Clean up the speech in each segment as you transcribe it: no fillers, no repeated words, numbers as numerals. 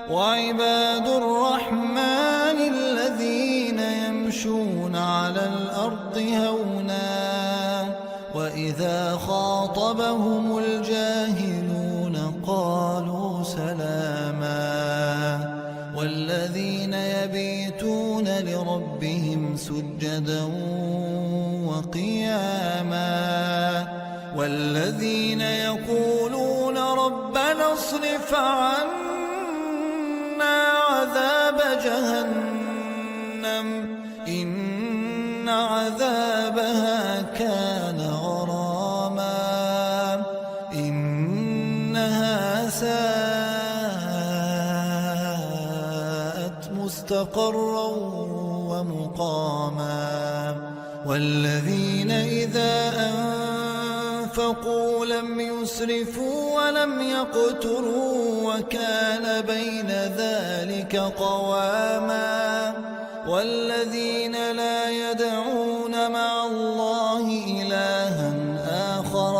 وعباد الرحمن الذين يمشون على الأرض هونا وإذا خاطبهم الجاهلون قالوا سلاما والذين يبيتون لربهم سجدا وقياما والذين يقولون ربنا اصرف عنا عذاب جهنم إن عذابها كان غراما إنها ساءت مستقرا ومقاما والذين إذا أنفقوا لم يسرفوا ولم يقتروا وكان بين ذلك قواما والذين لا يدعون مع الله إلها آخر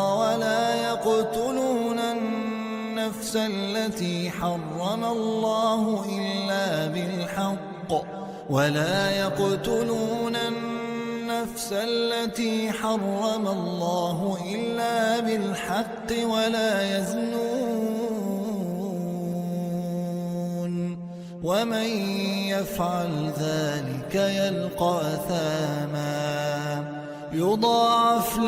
ولا يقتلون النفس التي حرم الله إلا بالحق ولا يزنون ومن يفعل ذلك يلقى أثاما يضاعف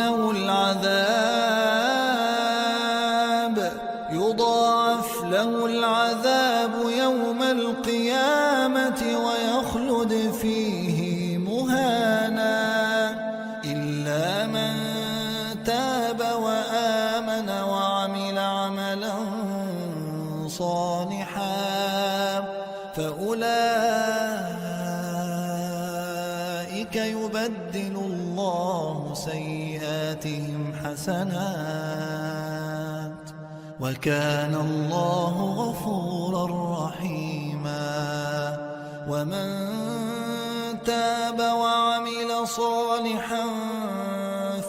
له العذاب يوم القيامة ويخلد فيه مهانا إلا من تاب وآمن وعمل عملا صالحا فأولئك يبدل الله سيئاتهم حسنات وكان الله غفورا رحيما ومن تاب وعمل صالحا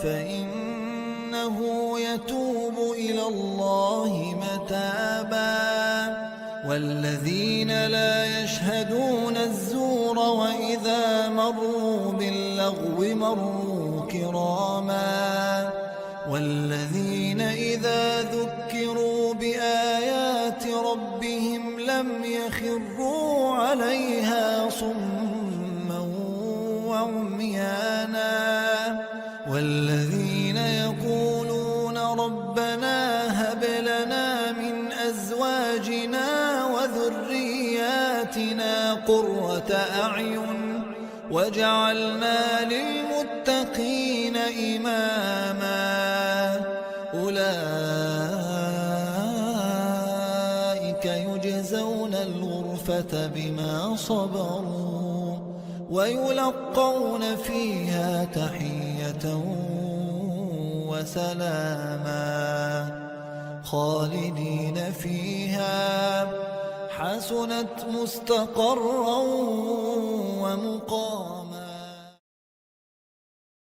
فإنه يتوب إلى الله متابا والذين لا يشهدون الزور وإذا مروا باللغو مروا كراما والذين إذا ذكروا بآيات ربهم لم يخروا عليها صما وعميانا والذين يقولون ربنا هب لنا من أزواجنا وذرياتنا قرة أعين وجعلنا للمتقين إماما أولئك يجزون الغرفة بما صبروا ويلقون فيها تحية وسلاما خالدين فيها حسنت مستقرا ومقاما.